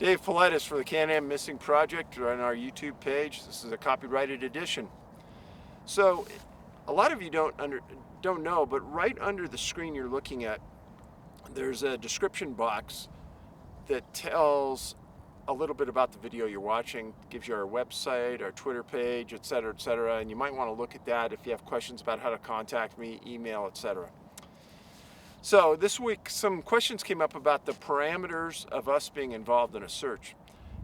Dave Paulides for the CanAm Missing Project on our YouTube page. This is a copyrighted edition. So, a lot of you don't know, but right under the screen you're looking at, there's a description box that tells a little bit about the video you're watching, gives you our website, our Twitter page, etc., etc. And you might want to look at that if you have questions about how to contact me, email, etc. So this week, some questions came up about the parameters of us being involved in a search.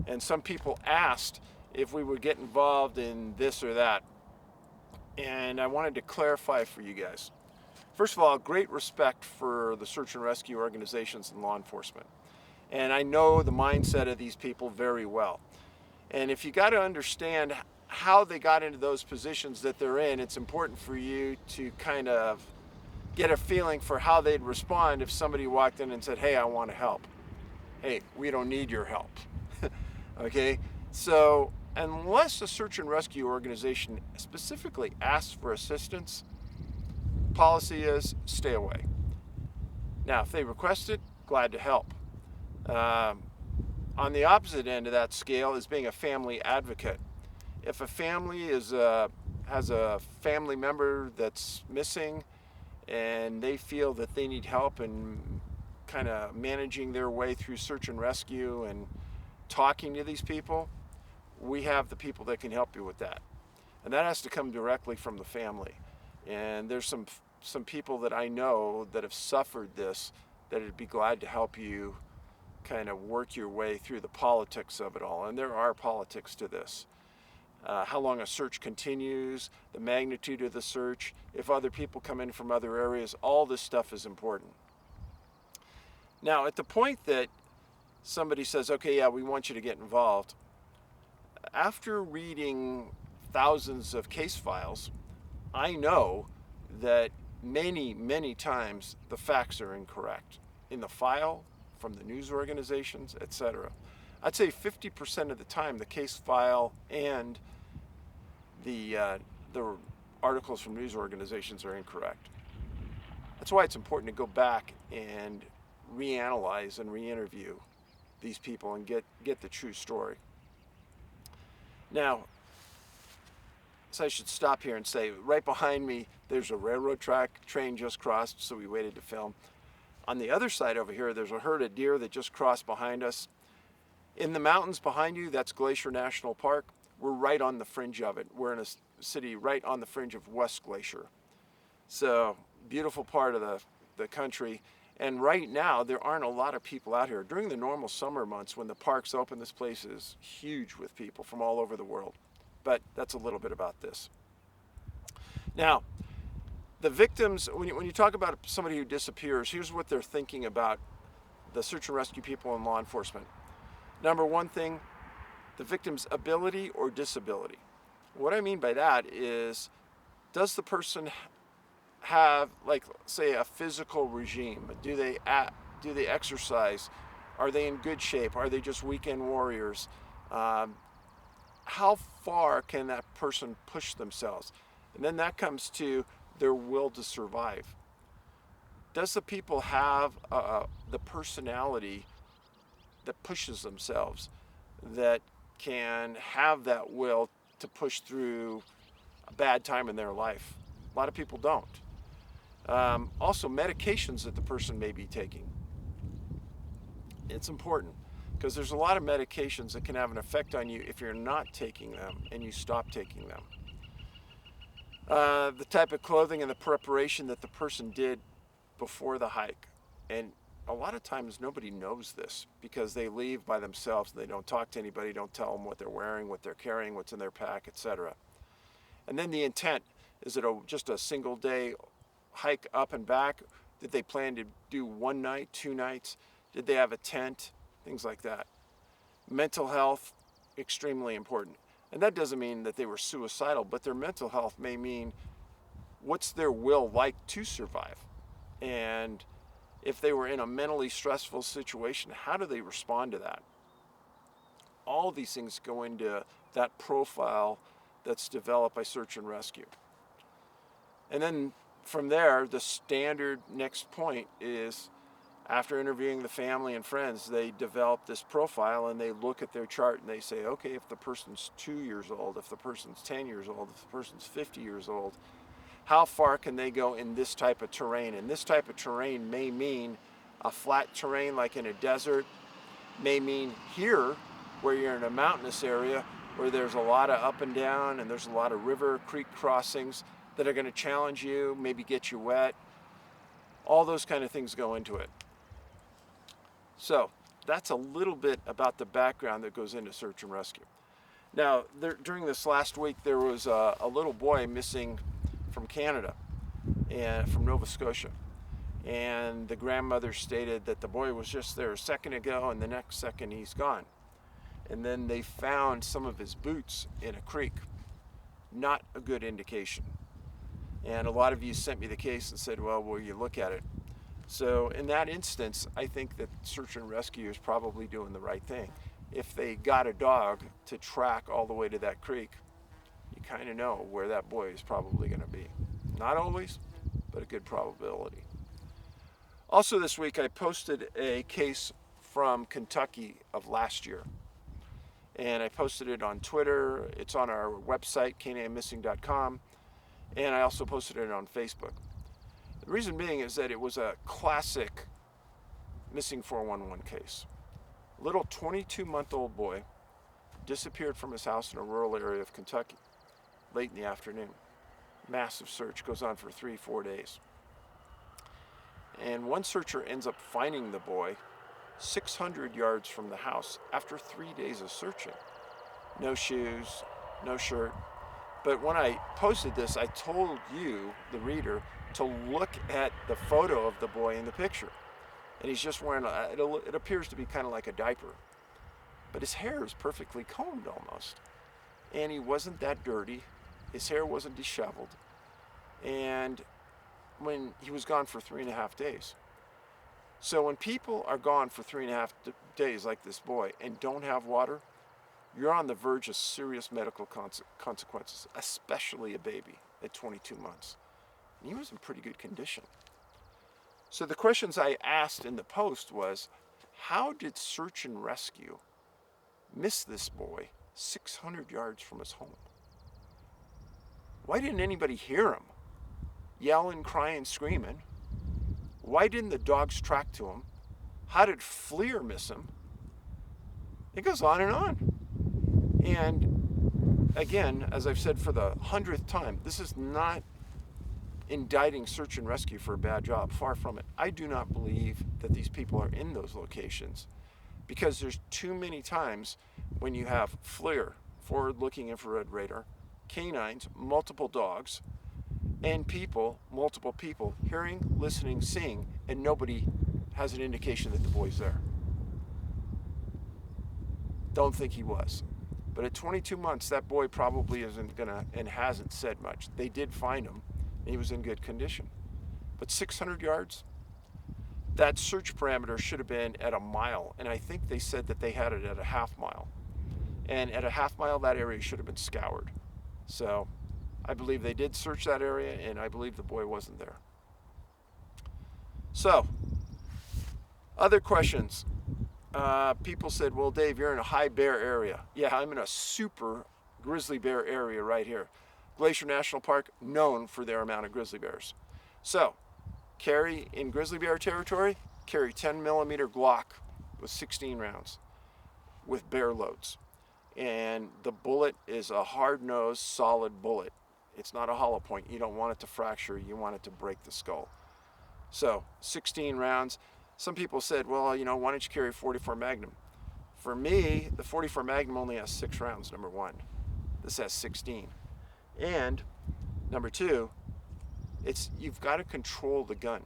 And some people asked if we would get involved in this or that. And I wanted to clarify for you guys. First of all, great respect for the search and rescue organizations and law enforcement. And I know the mindset of these people very well. And if you got to understand how they got into those positions that they're in, it's important for you to kind of get a feeling for how they'd respond if somebody walked in and said, "Hey, I want to help." Hey, we don't need your help. Okay? So, unless a search and rescue organization specifically asks for assistance, policy is stay away. Now, if they request it, glad to help. On the opposite end of that scale is being a family advocate. If a family has a family member that's missing and they feel that they need help in kind of managing their way through search and rescue and talking to these people, we have the people that can help you with that. And that has to come directly from the family. And there's some people that I know that have suffered this that would be glad to help you kind of work your way through the politics of it all. And there are politics to this. How long a search continues, the magnitude of the search, if other people come in from other areas, all this stuff is important. Now, at the point that somebody says, "Okay, yeah, we want you to get involved," after reading thousands of case files, I know that many times the facts are incorrect in the file, from the news organizations, etc. I'd say 50% of the time the case file and the articles from news organizations are incorrect. That's why it's important to go back and reanalyze and re-interview these people and get the true story. Now, so I should stop here and say, right behind me, there's a railroad track, train just crossed, so we waited to film. On the other side over here, there's a herd of deer that just crossed behind us. In the mountains behind you, that's Glacier National Park. We're right on the fringe of it. We're in a city right on the fringe of West Glacier. So, beautiful part of the country. And right now, there aren't a lot of people out here. During the normal summer months, when the park's open, this place is huge with people from all over the world. But that's a little bit about this. Now, the victims, when you talk about somebody who disappears, here's what they're thinking about the search and rescue people and law enforcement. Number one thing, the victim's ability or disability. What I mean by that is, does the person have, like, say, a physical regime? Do they exercise? Are they in good shape? Are they just weekend warriors? How far can that person push themselves? And then that comes to their will to survive. Does the people have the personality that pushes themselves, that can have that will to push through a bad time in their life? A lot of people don't. Also, medications that the person may be taking. It's important because there's a lot of medications that can have an effect on you if you're not taking them and you stop taking them. The type of clothing and the preparation that the person did before the hike. And a lot of times nobody knows this because they leave by themselves. They don't talk to anybody, don't tell them what they're wearing, what they're carrying, what's in their pack, etc. And then the intent. Is it just a single day hike up and back? Did they plan to do one night, 2 nights? Did they have a tent? Things like that. Mental health, extremely important. And that doesn't mean that they were suicidal, but their mental health may mean what's their will like to survive? And if they were in a mentally stressful situation, how do they respond to that? All these things go into that profile that's developed by search and rescue. And then from there, the standard next point is, After interviewing the family and friends, they develop this profile and they look at their chart and they say, okay, if the person's 2 years old, if the person's 10 years old, if the person's 50 years old, how far can they go in this type of terrain? And this type of terrain may mean a flat terrain like in a desert, may mean here where you're in a mountainous area where there's a lot of up and down and there's a lot of river, creek crossings that are going to challenge you, maybe get you wet. All those kind of things go into it. So that's a little bit about the background that goes into search and rescue. Now, during this last week, there was a little boy missing from Canada and from Nova Scotia. And the grandmother stated that the boy was just there a second ago and the next second he's gone. And then they found some of his boots in a creek. Not a good indication. And a lot of you sent me the case and said, well, will you look at it? So in that instance, I think that search and rescue is probably doing the right thing. If they got a dog to track all the way to that creek, you kind of know where that boy is probably going to be. Not always, but a good probability. Also this week, I posted a case from Kentucky of last year. And I posted it on Twitter. It's on our website, canammissing.com. And I also posted it on Facebook. The reason being is that it was a classic missing 411 case. Little 22-month-old boy disappeared from his house in a rural area of Kentucky late in the afternoon. Massive search goes on for 3-4 days. And one searcher ends up finding the boy 600 yards from the house after 3 days of searching. No shoes, no shirt. But when I posted this, I told you, the reader, to look at the photo of the boy in the picture. And he's just wearing, it appears to be kind of like a diaper. But his hair is perfectly combed almost. And he wasn't that dirty. His hair wasn't disheveled. And when he was gone for 3.5 days. So when people are gone for 3.5 days like this boy and don't have water, you're on the verge of serious medical consequences, especially a baby at 22 months. And he was in pretty good condition. So the questions I asked in the post was, how did search and rescue miss this boy 600 yards from his home? Why didn't anybody hear him yelling, crying, screaming? Why didn't the dogs track to him? How did FLIR miss him? It goes on and on. And again, as I've said for the 100th time, this is not indicting search and rescue for a bad job. Far from it. I do not believe that these people are in those locations because there's too many times when you have FLIR, forward-looking infrared radar, canines, multiple dogs, and people, multiple people, hearing, listening, seeing, and nobody has an indication that the boy's there. Don't think he was. But at 22 months, that boy probably isn't gonna and hasn't said much. They did find him, and he was in good condition. But 600 yards? That search parameter should have been at a mile, and I think they said that they had it at a half mile. And at a half mile, that area should have been scoured. So I believe they did search that area, and I believe the boy wasn't there. So, other questions. People said, well, Dave, you're in a high bear area. Yeah, I'm in a super grizzly bear area right here. Glacier National Park, known for their amount of grizzly bears. So, carry in grizzly bear territory, carry 10 millimeter Glock with 16 rounds with bear loads. And the bullet is a hard-nosed, solid bullet. It's not a hollow point. You don't want it to fracture. You want it to break the skull. So 16 rounds. Some people said, well, you know, why don't you carry a 44 Magnum? For me, the 44 Magnum only has 6 rounds, number one. This has 16. And number two, you've got to control the gun.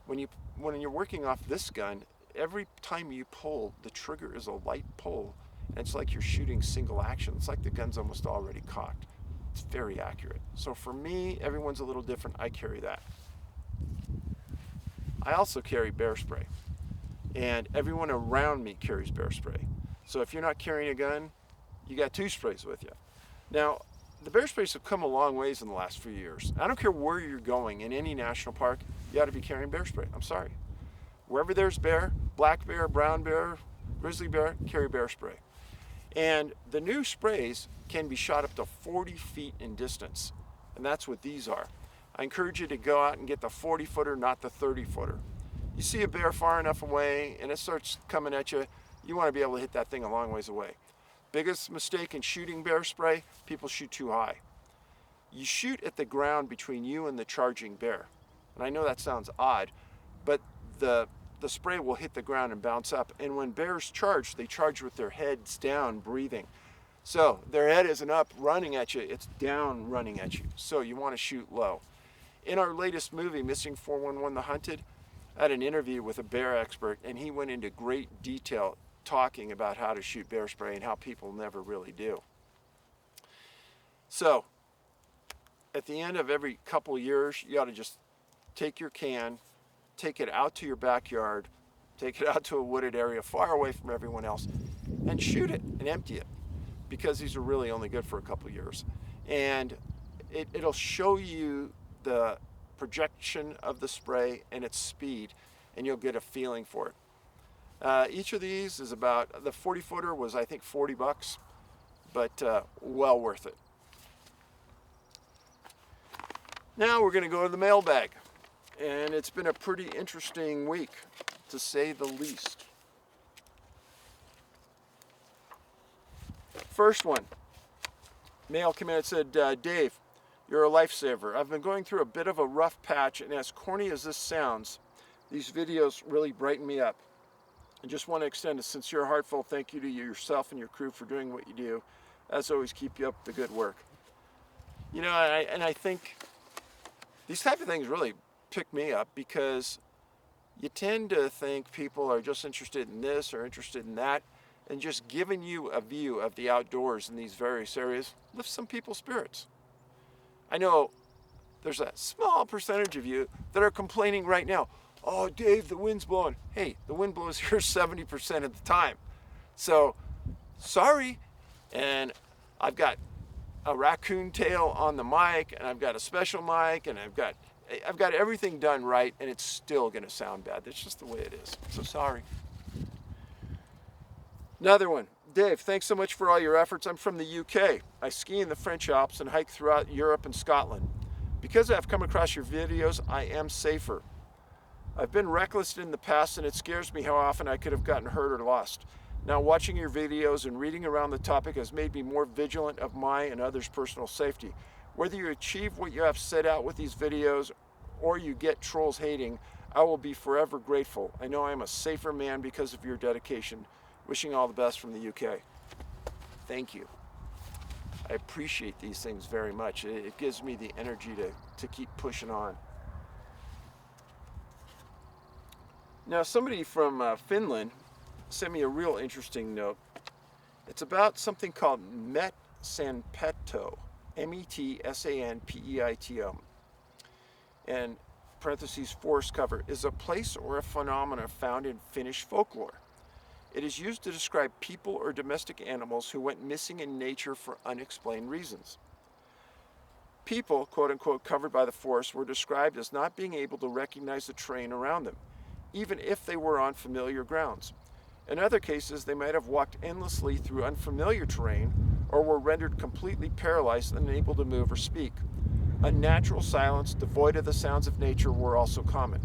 When you're working off this gun, every time you pull, the trigger is a light pull. And it's like you're shooting single action. It's like the gun's almost already cocked. It's very accurate. So for me, everyone's a little different. I carry that. I also carry bear spray. And everyone around me carries bear spray. So if you're not carrying a gun, you got 2 sprays with you. Now, the bear sprays have come a long ways in the last few years. I don't care where you're going in any national park, you ought to be carrying bear spray. I'm sorry. Wherever there's bear, black bear, brown bear, grizzly bear, carry bear spray. And the new sprays can be shot up to 40 feet in distance. And that's what these are. I encourage you to go out and get the 40-footer, not the 30-footer. You see a bear far enough away and it starts coming at you, you want to be able to hit that thing a long ways away. Biggest mistake in shooting bear spray, people shoot too high. You shoot at the ground between you and the charging bear. And I know that sounds odd, but the spray will hit the ground and bounce up. And when bears charge, they charge with their heads down, breathing. So their head isn't up running at you, it's down running at you. So you want to shoot low. In our latest movie, Missing 411 The Hunted, I had an interview with a bear expert, and he went into great detail talking about how to shoot bear spray and how people never really do. So at the end of every couple of years, you ought to just take your can, take it out to your backyard, take it out to a wooded area far away from everyone else, and shoot it and empty it, because these are really only good for a couple of years. And it'll show you the projection of the spray and its speed, and you'll get a feeling for it. Each of these is about, the 40-footer was I think $40, but well worth it. Now we're going to go to the mailbag, and it's been a pretty interesting week, to say the least. First one, mail came in and said, Dave, you're a lifesaver. I've been going through a bit of a rough patch, and as corny as this sounds, these videos really brighten me up. I just want to extend a sincere, heartfelt thank you to yourself and your crew for doing what you do. As always, keep you up the good work. You know, and I think these type of things really pick me up, because you tend to think people are just interested in this or interested in that, and just giving you a view of the outdoors in these various areas lifts some people's spirits. I know there's a small percentage of you that are complaining right now, oh, Dave, the wind's blowing. Hey, the wind blows here 70% of the time. So, sorry. And I've got a raccoon tail on the mic, and I've got a special mic, and I've got everything done right, and it's still going to sound bad. That's just the way it is. So sorry. Another one. Dave, thanks so much for all your efforts. I'm from the UK. I ski in the French Alps and hike throughout Europe and Scotland. Because I've come across your videos, I am safer. I've been reckless in the past, and it scares me how often I could have gotten hurt or lost. Now, watching your videos and reading around the topic has made me more vigilant of my and others' personal safety. Whether you achieve what you have set out with these videos or you get trolls hating, I will be forever grateful. I know I am a safer man because of your dedication. Wishing all the best from the UK. Thank you. I appreciate these things very much. It gives me the energy to keep pushing on. Now, somebody from Finland sent me a real interesting note. It's about something called Metsanpeito, Metsanpeito. And parentheses, forest cover, is a place or a phenomena found in Finnish folklore. It is used to describe people or domestic animals who went missing in nature for unexplained reasons. People, quote unquote, covered by the forest were described as not being able to recognize the terrain around them, even if they were on familiar grounds. In other cases, they might have walked endlessly through unfamiliar terrain or were rendered completely paralyzed and unable to move or speak. Unnatural silence, devoid of the sounds of nature, were also common.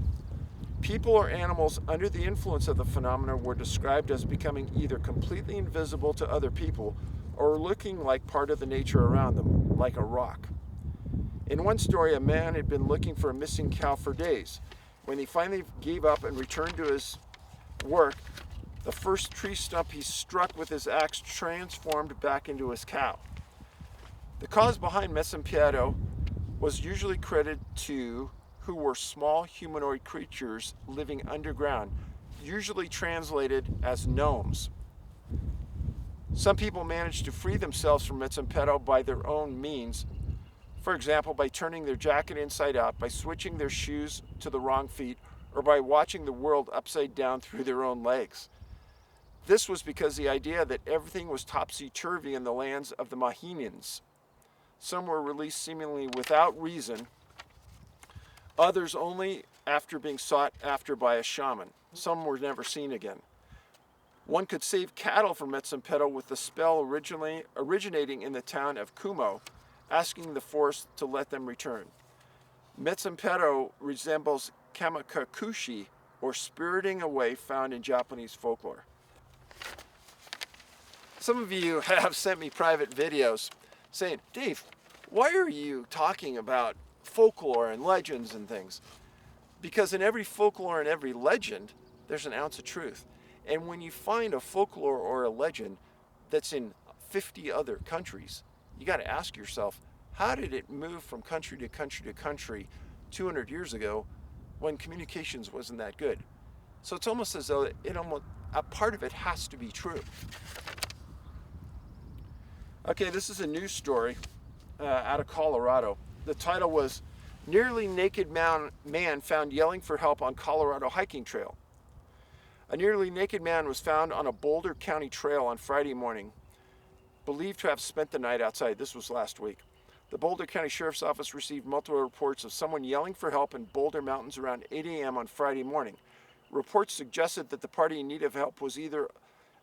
People or animals under the influence of the phenomena were described as becoming either completely invisible to other people or looking like part of the nature around them, like a rock. In one story, a man had been looking for a missing cow for days. When he finally gave up and returned to his work, the first tree stump he struck with his axe transformed back into his cow. The cause behind Metsanpeito was usually credited to who were small humanoid creatures living underground, usually translated as gnomes. Some people managed to free themselves from Metsanpeito by their own means, for example, by turning their jacket inside out, by switching their shoes to the wrong feet, or by watching the world upside down through their own legs. This was because the idea that everything was topsy-turvy in the lands of the Mahinians. Some were released seemingly without reason, others only after being sought after by a shaman. Some were never seen again. One could save cattle from Metsampeto with the spell originating in the town of Kumo, asking the forest to let them return. Metsampeto resembles kamikakushi, or spiriting away, found in Japanese folklore. Some of you have sent me private videos saying, Dave, why are you talking about folklore and legends and things? Because in every folklore and every legend, there's an ounce of truth. And when you find a folklore or a legend that's in 50 other countries, you got to ask yourself, how did it move from country to country to country 200 years ago when communications wasn't that good? So it's almost as though a part of it has to be true. Okay, this is a news story out of Colorado. The title was, Nearly Naked Man Found Yelling for Help on Colorado Hiking Trail. A nearly naked man was found on a Boulder County trail on Friday morning, believed to have spent the night outside. This was last week. The Boulder County Sheriff's Office received multiple reports of someone yelling for help in Boulder Mountains around 8 a.m. on Friday morning. Reports suggested that the party in need of help was either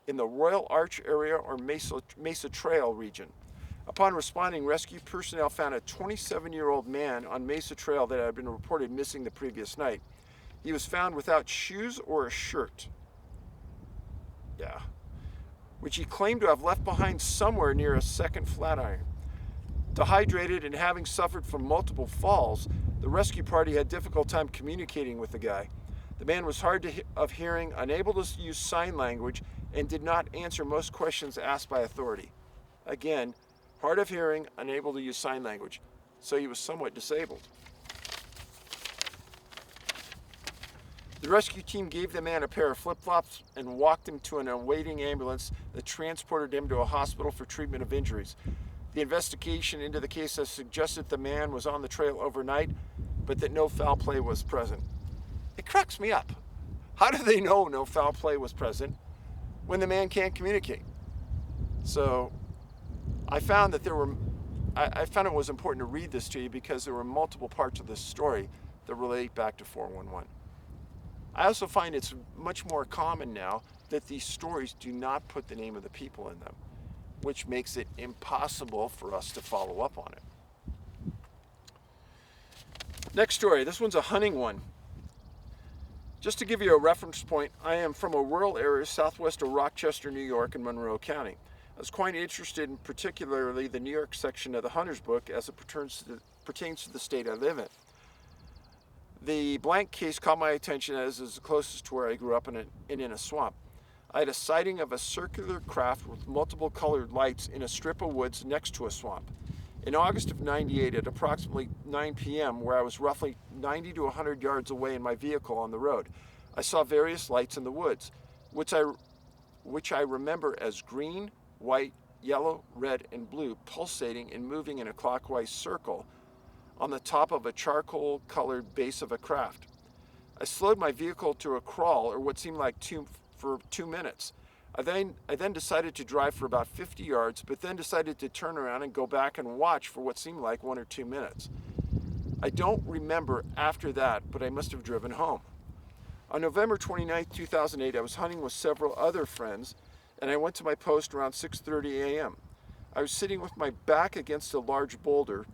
in the Royal Arch area or Mesa Trail region. Upon responding, rescue personnel found a 27-year-old man on Mesa Trail that had been reported missing the previous night. He was found without shoes or a shirt, which he claimed to have left behind somewhere near a second flatiron. Dehydrated and having suffered from multiple falls, the rescue party had a difficult time communicating with the guy. The man was hard of hearing, unable to use sign language, and did not answer most questions asked by authority. Again, hard of hearing, unable to use sign language, so he was somewhat disabled. The rescue team gave the man a pair of flip-flops and walked him to an awaiting ambulance that transported him to a hospital for treatment of injuries. The investigation into the case has suggested the man was on the trail overnight, but that no foul play was present. It cracks me up. How do they know no foul play was present when the man can't communicate? So I found that I found it was important to read this to you because there were multiple parts of this story that relate back to 411. I also find it's much more common now that these stories do not put the name of the people in them, which makes it impossible for us to follow up on it. Next story, this one's a hunting one. Just to give you a reference point, I am from a rural area southwest of Rochester, New York, in Monroe County. I was quite interested in particularly the New York section of the Hunter's Book as it pertains to the state I live in. The blank case caught my attention as it is the closest to where I grew up in a swamp. I had a sighting of a circular craft with multiple colored lights in a strip of woods next to a swamp. In August of '98 at approximately 9 p.m., where I was roughly 90 to 100 yards away in my vehicle on the road, I saw various lights in the woods, which I remember as green, white, yellow, red, and blue pulsating and moving in a clockwise circle on the top of a charcoal-colored base of a craft. I slowed my vehicle to a crawl, or what seemed like for 2 minutes. I then decided to drive for about 50 yards, but then decided to turn around and go back and watch for what seemed like 1 or 2 minutes. I don't remember after that, but I must have driven home. On November 29, 2008, I was hunting with several other friends, and I went to my post around 6:30 a.m. I was sitting with my back against a large boulder.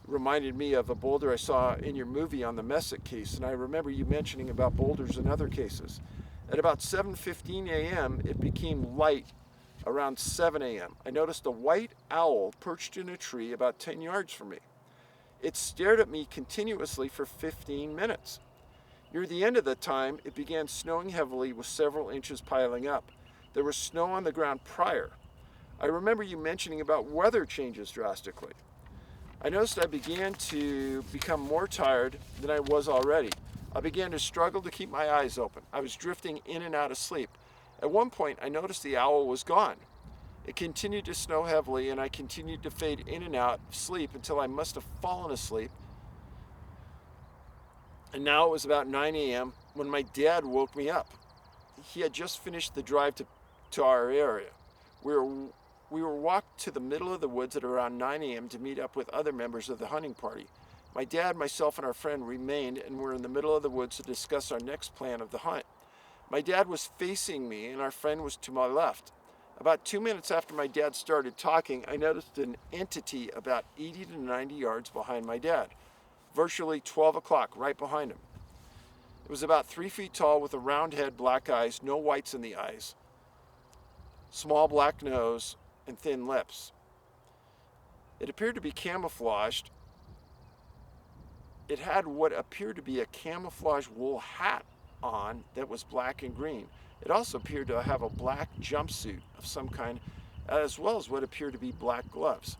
Reminded me of a boulder I saw in your movie on the Messick case, and I remember you mentioning about boulders in other cases. At about 7:15 a.m., it became light around 7 a.m. I noticed a white owl perched in a tree about 10 yards from me. It stared at me continuously for 15 minutes. Near the end of the time, it began snowing heavily with several inches piling up. There was snow on the ground prior. I remember you mentioning about weather changes drastically. I noticed I began to become more tired than I was already. I began to struggle to keep my eyes open. I was drifting in and out of sleep. At one point, I noticed the owl was gone. It continued to snow heavily, and I continued to fade in and out of sleep until I must have fallen asleep. And now it was about 9 a.m. when my dad woke me up. He had just finished the drive to our area. We were walked to the middle of the woods at around 9 a.m. to meet up with other members of the hunting party. My dad, myself, and our friend remained and were in the middle of the woods to discuss our next plan of the hunt. My dad was facing me and our friend was to my left. About 2 minutes after my dad started talking, I noticed an entity about 80 to 90 yards behind my dad, virtually 12 o'clock, right behind him. It was about 3 feet tall with a round head, black eyes, no whites in the eyes, small black nose, and thin lips. It appeared to be camouflaged. It had what appeared to be a camouflage wool hat on that was black and green. It also appeared to have a black jumpsuit of some kind, as well as what appeared to be black gloves.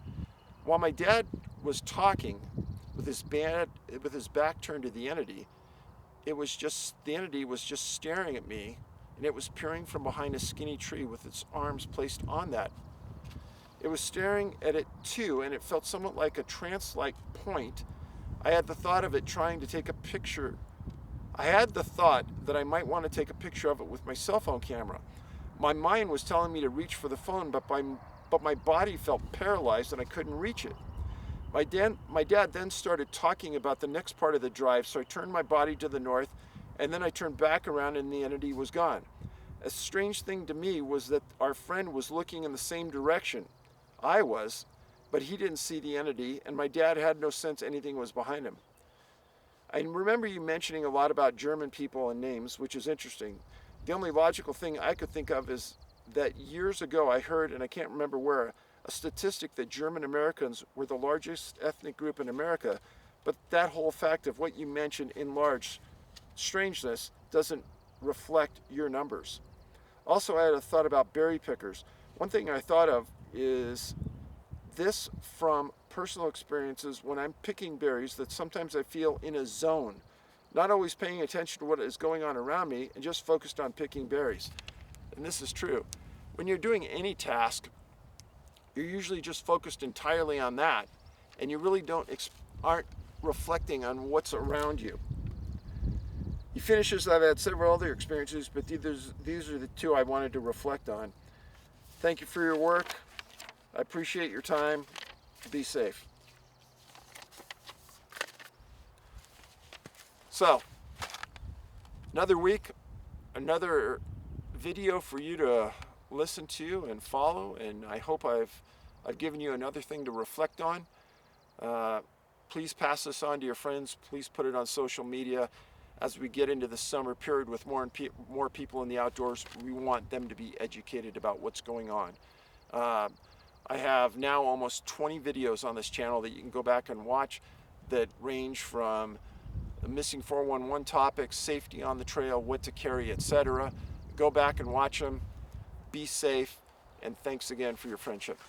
While my dad was talking with his back turned to the entity, the entity was just staring at me, and it was peering from behind a skinny tree with its arms placed on that. It was staring at it too, and it felt somewhat like a trance-like point. I had the thought of it trying to take a picture. I had the thought that I might want to take a picture of it with my cell phone camera. My mind was telling me to reach for the phone, but my body felt paralyzed and I couldn't reach it. My dad then started talking about the next part of the drive, so I turned my body to the north, and then I turned back around and the entity was gone. A strange thing to me was that our friend was looking in the same direction I was, but he didn't see the entity, and my dad had no sense anything was behind him. I remember you mentioning a lot about German people and names, which is interesting. The only logical thing I could think of is that years ago I heard, and I can't remember where, a statistic that German Americans were the largest ethnic group in America, but that whole fact of what you mentioned in large strangeness doesn't reflect your numbers. Also, I had a thought about berry pickers. One thing I thought of is this from personal experiences when I'm picking berries, that sometimes I feel in a zone, not always paying attention to what is going on around me and just focused on picking berries. And this is true. When you're doing any task, you're usually just focused entirely on that, and you really aren't reflecting on what's around you. He finishes, I've had several other experiences, but these are the two I wanted to reflect on. Thank you for your work. I appreciate your time. Be safe. So, another week, another video for you to listen to and follow, and I hope I've given you another thing to reflect on. Please pass this on to your friends. Please put it on social media. As we get into the summer period with more people in the outdoors, we want them to be educated about what's going on. I have now almost 20 videos on this channel that you can go back and watch that range from the missing 411 topics, safety on the trail, what to carry, etc. Go back and watch them. Be safe, and thanks again for your friendship.